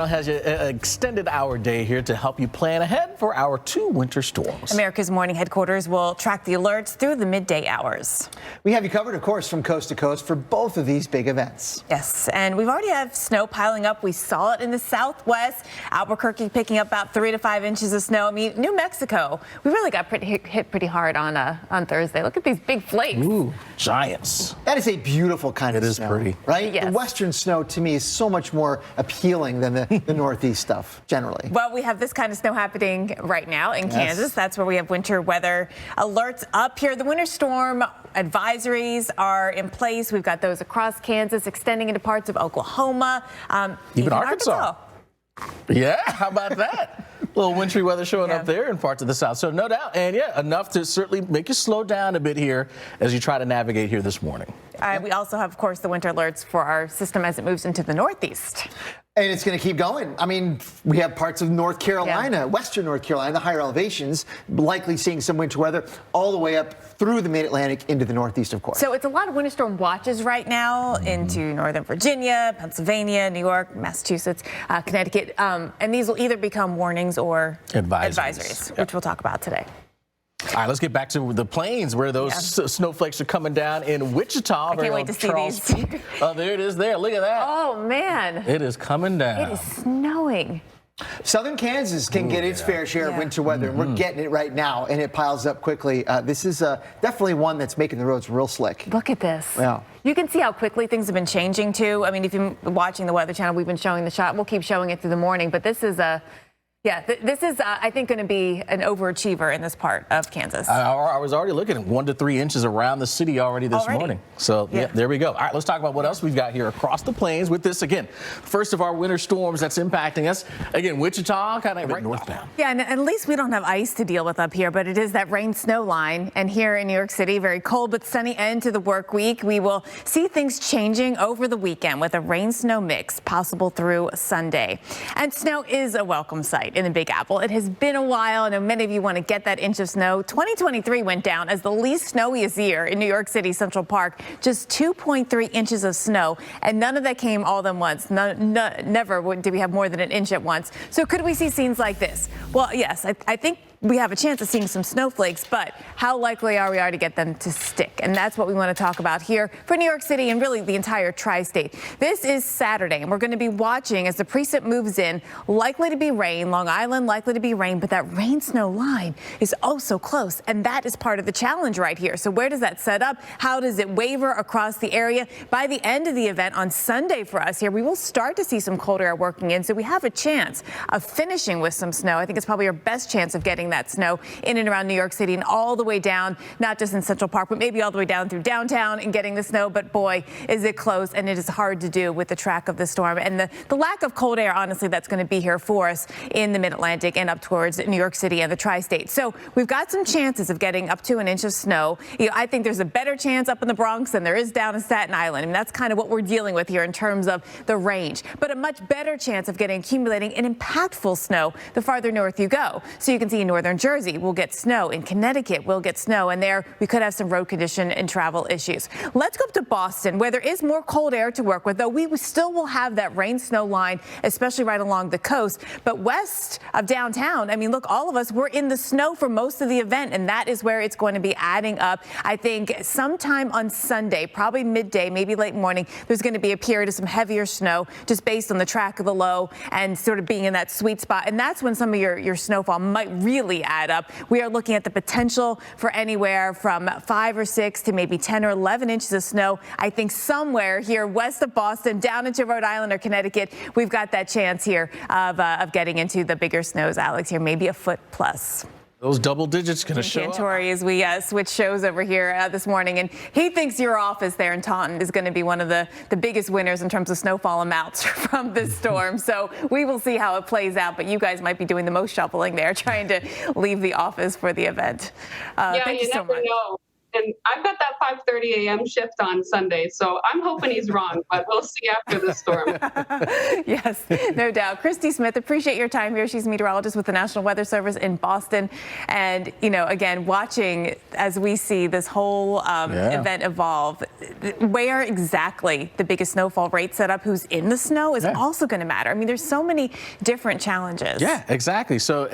Has an extended hour day here to help you plan ahead for our 2 winter storms. America's Morning headquarters will track the alerts through the midday hours. We have you covered, of course, from coast to coast for both of these big events. Yes, and we've already have snow piling up. We saw it in the southwest. Albuquerque picking up about 3 to 5 inches of snow. I mean, New Mexico, we really got hit pretty hard on Thursday. Look at these big flakes. Ooh, giants. That is a beautiful kind of snow. It is pretty. Right? Yes. The western snow, to me, is so much more appealing than the northeast stuff, generally. Well, we have this kind of snow happening right now in Kansas. That's where we have winter weather alerts up here. The winter storm advisories are in place. We've got those across Kansas, extending into parts of Oklahoma, even Arkansas. Yeah, how about that? A little wintry weather showing up there in parts of the south. So no doubt. And yeah, enough to certainly make you slow down a bit here as you try to navigate here this morning. We also have, of course, the winter alerts for our system as it moves into the northeast. And it's going to keep going. I mean, we have parts of North Carolina, western North Carolina, the higher elevations, likely seeing some winter weather all the way up through the mid-Atlantic into the northeast, of course. So it's a lot of winter storm watches right now into Northern Virginia, Pennsylvania, New York, Massachusetts, Connecticut. And these will either become warnings or advisories, which we'll talk about today. All right, let's get back to the plains where those snowflakes are coming down in Wichita. I can't wait to see these. Oh, there it is there. Look at that. Oh, man. It is coming down. It is snowing. Southern Kansas can get its fair share of winter weather, and we're getting it right now, and it piles up quickly. This is definitely one that's making the roads real slick. Look at this. Yeah. You can see how quickly things have been changing, too. I mean, if you're watching the Weather Channel, we've been showing the shot. We'll keep showing it through the morning, but this is this is, I think, going to be an overachiever in this part of Kansas. I was already looking at 1 to 3 inches around the city already this morning. So, yeah, there we go. All right, let's talk about what else we've got here across the plains with this, again, first of our winter storms that's impacting us. Again, Wichita, kind of right northbound. Yeah, and at least we don't have ice to deal with up here, but it is that rain-snow line. And here in New York City, very cold but sunny end to the work week. We will see things changing over the weekend with a rain-snow mix possible through Sunday. And snow is a welcome sight in the Big Apple. It has been a while. I know many of you want to get that inch of snow. 2023 went down as the least snowiest year in New York City Central Park. Just 2.3 inches of snow, and none of that came all at once. Never did we have more than an inch at once. So could we see scenes like this? Well, yes, I think we have a chance of seeing some snowflakes, but how likely are we to get them to stick? And that's what we want to talk about here for New York City and really the entire tri-state. This is Saturday, and we're going to be watching as the precip moves in. Likely to be rain, Long Island likely to be rain, but that rain-snow line is oh so close, and that is part of the challenge right here. So where does that set up? How does it waver across the area? By the end of the event on Sunday for us here, we will start to see some cold air working in, so we have a chance of finishing with some snow. I think it's probably our best chance of getting that snow in and around New York City and all the way down, not just in Central Park, but maybe all the way down through downtown and getting the snow. But boy, is it close, and it is hard to do with the track of the storm and the lack of cold air, honestly, that's going to be here for us in the mid-Atlantic and up towards New York City and the tri-state. So we've got some chances of getting up to an inch of snow. I think there's a better chance up in the Bronx than there is down in Staten Island. I mean, that's kind of what we're dealing with here in terms of the range, but a much better chance of accumulating an impactful snow the farther north you go. So you can see northern Jersey will get snow. In Connecticut, we'll get snow. And there, we could have some road condition and travel issues. Let's go up to Boston, where there is more cold air to work with, though we still will have that rain-snow line, especially right along the coast. But west of downtown, I mean, look, all of us, we're in the snow for most of the event, and that is where it's going to be adding up. I think sometime on Sunday, probably midday, maybe late morning, there's going to be a period of some heavier snow, just based on the track of the low and sort of being in that sweet spot. And that's when some of your snowfall might really add up. We are looking at the potential for anywhere from 5 or 6 to maybe 10 or 11 inches of snow. I think somewhere here west of Boston, down into Rhode Island or Connecticut, we've got that chance here of getting into the bigger snows, Alex, here, maybe a foot plus. Those double digits going to show up. Cantori, as we switch shows over here this morning, and he thinks your office there in Taunton is going to be one of the biggest winners in terms of snowfall amounts from this storm. So we will see how it plays out, but you guys might be doing the most shoveling there, trying to leave the office for the event. Yeah, thank you so much. Know. And I've got that 5:30 a.m. shift on Sunday, so I'm hoping he's wrong, but we'll see after the storm. Yes, no doubt. Christy Smith, appreciate your time here. She's a meteorologist with the National Weather Service in Boston. And, you know, again, watching as we see this whole event evolve, where exactly the biggest snowfall rate set up, who's in the snow is also going to matter. I mean, there's so many different challenges. Yeah, exactly. So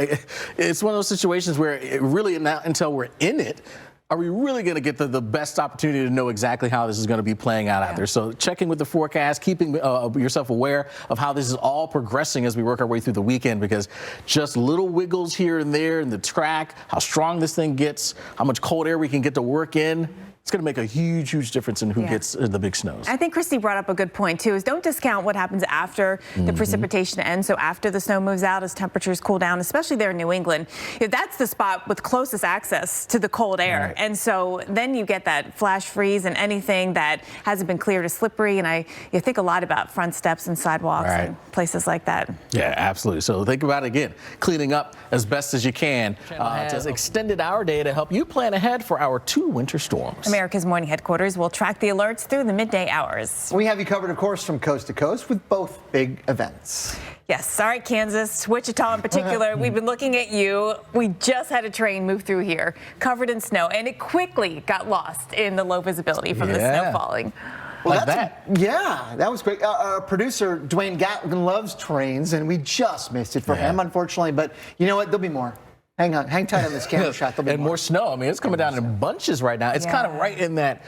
it's one of those situations where it really, not until we're in it, are we really going to get the best opportunity to know exactly how this is going to be playing out there? So checking with the forecast, keeping yourself aware of how this is all progressing as we work our way through the weekend, because just little wiggles here and there in the track, how strong this thing gets, how much cold air we can get to work in, it's going to make a huge, huge difference in who gets the big snows. I think Christy brought up a good point, too, is don't discount what happens after the precipitation ends. So after the snow moves out, as temperatures cool down, especially there in New England, that's the spot with closest access to the cold air. And so then you get that flash freeze, and anything that hasn't been cleared is slippery. And you think a lot about front steps and sidewalks and places like that. Yeah, absolutely. So think about it again, cleaning up as best as you can. Has extended our day to help you plan ahead for our 2 winter storms. America's Morning Headquarters will track the alerts through the midday hours. We have you covered, of course, from coast to coast with both big events. Yes. All right, Kansas, Wichita in particular, we've been looking at you. We just had a train move through here, covered in snow, and it quickly got lost in the low visibility from the snow falling. Well, that was great. Our producer, Dwayne Gatlin, loves trains, and we just missed it for him, unfortunately. But you know what? There'll be more. Hang on, hang tight on this camera shot. And more snow. I mean, it's coming down in bunches right now. It's kind of right in that,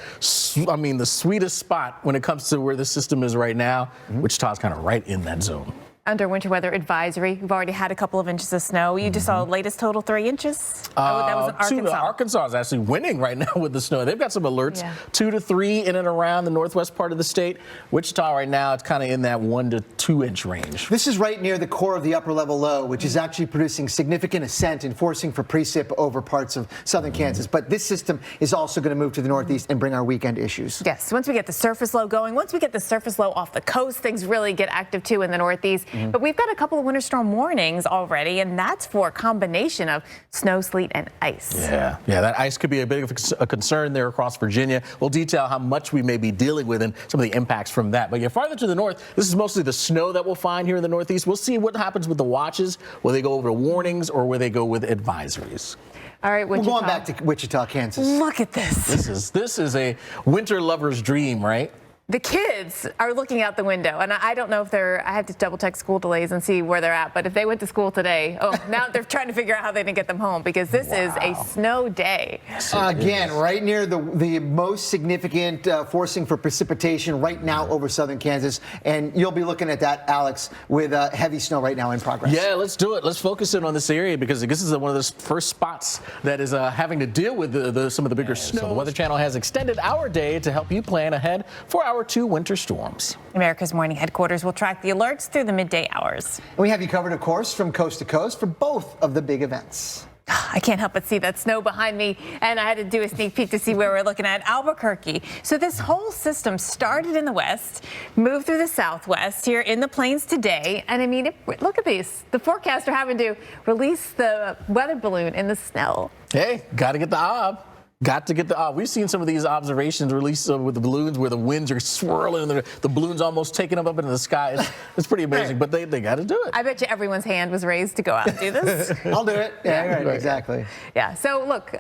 I mean, the sweetest spot when it comes to where the system is right now. Wichita's kind of right in that zone. Under winter weather advisory, we've already had a couple of inches of snow. You just saw the latest total 3 inches. That was in Arkansas. Arkansas is actually winning right now with the snow. They've got some alerts, 2 to 3 in and around the northwest part of the state. Wichita right now, it's kind of in that 1 to 2 inch range. This is right near the core of the upper level low, which is actually producing significant ascent and forcing for precip over parts of southern Kansas. But this system is also going to move to the northeast and bring our weekend issues. Yes, once we get the surface low going, once we get the surface low off the coast, things really get active too in the northeast. But we've got a couple of winter storm warnings already, and that's for a combination of snow, sleet, and ice. Yeah, that ice could be a bit of a concern there across Virginia. We'll detail how much we may be dealing with and some of the impacts from that. But farther to the north, this is mostly the snow that we'll find here in the northeast. We'll see what happens with the watches. Will they go over to warnings or will they go with advisories? All right, Wichita. We're going back to Wichita, Kansas. Look at this. This is a winter lover's dream, right? The kids are looking out the window, and I don't know if I have to double check school delays and see where they're at, but if they went to school today, now they're trying to figure out how they can get them home, because this is a snow day. Again, right near the most significant forcing for precipitation right now over southern Kansas, and you'll be looking at that, Alex, with heavy snow right now in progress. Yeah, let's do it. Let's focus in on this area, because this is one of the first spots that is having to deal with some of the bigger snow. So the Weather Channel has extended our day to help you plan ahead for our 2 winter storms. America's Morning Headquarters will track the alerts through the midday hours. And we have you covered, of course, from coast to coast for both of the big events. I can't help but see that snow behind me, and I had to do a sneak peek to see where we're looking at Albuquerque. So this whole system started in the west, moved through the southwest, here in the plains today. And I mean, look at these. The forecasts are having to release the weather balloon in the snow. Hey, got to get the ob. Got to get the ob. We've seen some of these observations released with the balloons where the winds are swirling and the balloon's almost taking them up into the sky. It's pretty amazing, but they got to do it. I bet you everyone's hand was raised to go out and do this. I'll do it. Yeah, right, exactly. Yeah, so look,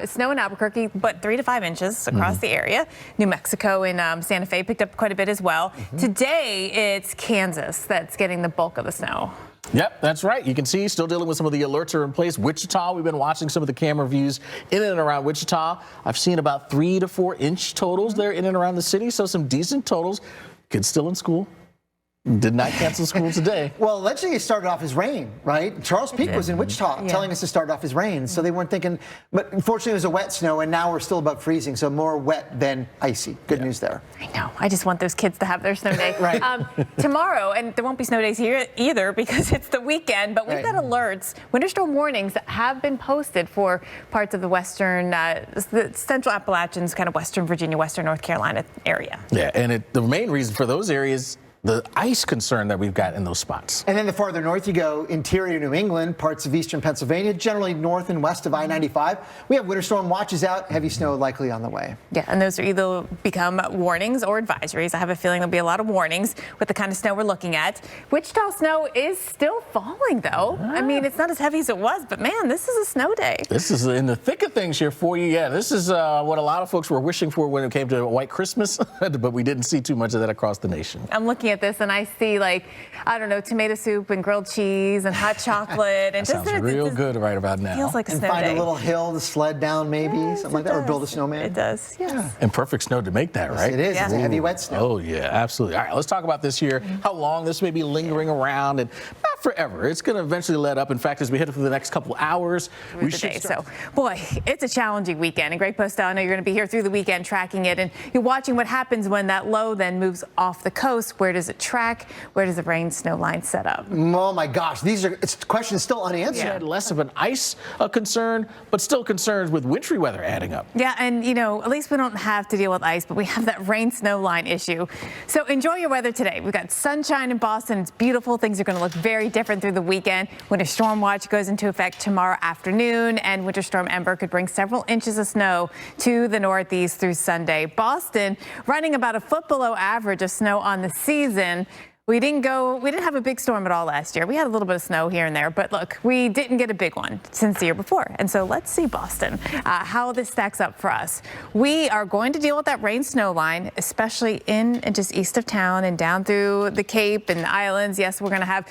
snow in Albuquerque, but 3 to 5 inches across the area. New Mexico and Santa Fe picked up quite a bit as well. Today, it's Kansas that's getting the bulk of the snow. Yep, that's right. You can see still dealing with some of the alerts are in place. Wichita, we've been watching some of the camera views in and around Wichita. I've seen about 3 to 4 inch totals there in and around the city, so some decent totals. Kids still in school. Did not cancel school today. Well, let's say it started off as rain, right? Charles Peak was in Wichita telling us to start off as rain, so they weren't thinking. But unfortunately, it was a wet snow, and now we're still above freezing, so more wet than icy. Good news there. I know. I just want those kids to have their snow day. Right. Tomorrow, and there won't be snow days here either because it's the weekend, but we've got alerts, winter storm warnings that have been posted for parts of the western, the central Appalachians, kind of western Virginia, western North Carolina area. Yeah, and the main reason for those areas the ice concern that we've got in those spots. And then the farther north you go, interior New England, parts of eastern Pennsylvania, generally north and west of I-95, we have winter storm watches out, heavy snow likely on the way. Yeah, and those are either become warnings or advisories. I have a feeling there'll be a lot of warnings with the kind of snow we're looking at. Wichita snow is still falling, though. I mean, it's not as heavy as it was, but man, this is a snow day. This is in the thick of things here for you. Yeah, this is what a lot of folks were wishing for when it came to White Christmas, but we didn't see too much of that across the nation. I'm looking at this and I see, like, I don't know, tomato soup and grilled cheese and hot chocolate. And sounds real good right about now. Feels like a and snow find day. a little hill to sled down, maybe, something like that, or build a snowman. It does, yes. Yeah. And perfect snow to make that, right? Yes, it is. Yeah. It's a heavy, wet snow. Oh, yeah, absolutely. All right, let's talk about this here, how long this may be lingering around, and not forever. It's going to eventually let up. In fact, as we head through the next couple hours, we should So, boy, it's a challenging weekend. And Greg Postel, I know you're going to be here through the weekend tracking it, and you're watching what happens when that low then moves off the coast. Where does it track? Where does the rain snow line set up? Oh my gosh, it's questions still unanswered. Yeah. Less of an ice concern, but still concerns with wintry weather adding up. Yeah, and you know, at least we don't have to deal with ice, but we have that rain snow line issue. So enjoy your weather today. We've got sunshine in Boston. It's beautiful. Things are going to look very different through the weekend. Winter storm watch goes into effect tomorrow afternoon, and Winter Storm Ember could bring several inches of snow to the Northeast through Sunday. Boston running about a foot below average of snow on the season. We didn't have a big storm at all last year. We had a little bit of snow here and there, but look, we didn't get a big one since the year before. And so let's see, Boston, how this stacks up for us. We are going to deal with that rain snow line, especially in and just east of town and down through the Cape and the islands. Yes, we're going to have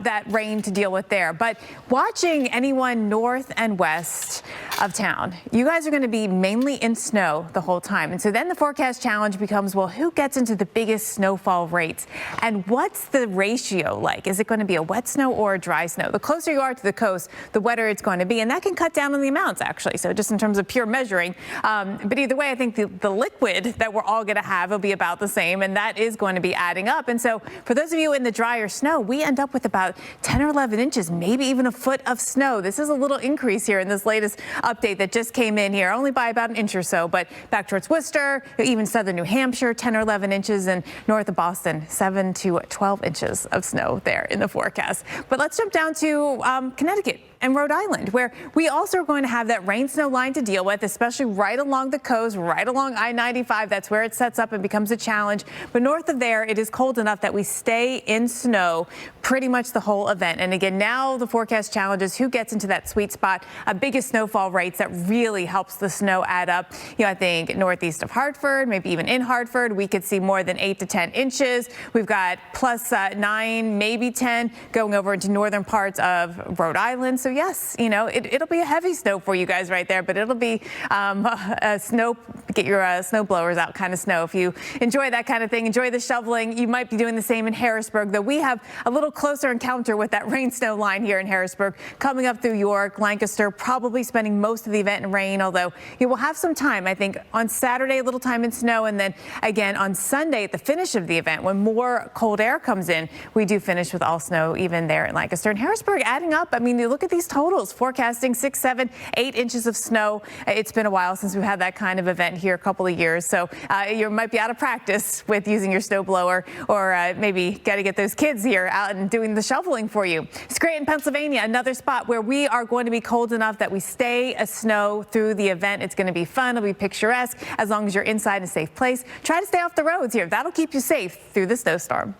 that rain to deal with there. But watching anyone north and west of town, you guys are going to be mainly in snow the whole time. And so then the forecast challenge becomes, well, who gets into the biggest snowfall rates? And what's the ratio like? Is it going to be a wet snow or a dry snow? The closer you are to the coast, the wetter it's going to be. And that can cut down on the amounts, actually. So just in terms of pure measuring. But either way, I think the liquid that we're all going to have will be about the same. And that is going to be adding up. And so for those of you in the drier snow, we end up with about 10 or 11 inches, maybe even a foot of snow. This is a little increase here in this latest update that just came in here, only by about an inch or so. But back towards Worcester, even southern New Hampshire, 10 or 11 inches, and north of Boston, 7 to 12 inches of snow there in the forecast. But let's jump down to Connecticut and Rhode Island, where we also are going to have that rain snow line to deal with, especially right along the coast, right along I-95. That's where it sets up and becomes a challenge. But north of there, it is cold enough that we stay in snow pretty much the whole event. And again, now the forecast challenge is who gets into that sweet spot, biggest snowfall rates that really helps the snow add up. You know, I think northeast of Hartford, maybe even in Hartford, we could see more than 8 to 10 inches. We've got plus 9, maybe 10 going over into northern parts of Rhode Island. So yes, you know, it'll be a heavy snow for you guys right there, but it'll be a snow, get your snow blowers out kind of snow. If you enjoy that kind of thing, enjoy the shoveling, you might be doing the same in Harrisburg, though we have a little closer encounter with that rain snow line here in Harrisburg, coming up through York, Lancaster, probably spending most of the event in rain, although you will have some time, I think, on Saturday, a little time in snow, and then again on Sunday at the finish of the event, when more cold air comes in, we do finish with all snow even there in Lancaster. And Harrisburg adding up, I mean, you look at these totals, forecasting 6, 7, 8 inches of snow. It's been a while since we've had that kind of event here, a couple of years. So you might be out of practice with using your snow blower, or maybe got to get those kids here out and doing the shoveling for you. Scranton, Pennsylvania, another spot where we are going to be cold enough that we stay a snow through the event. It's going to be fun. It'll be picturesque as long as you're inside in a safe place. Try to stay off the roads here. That'll keep you safe through the snowstorm.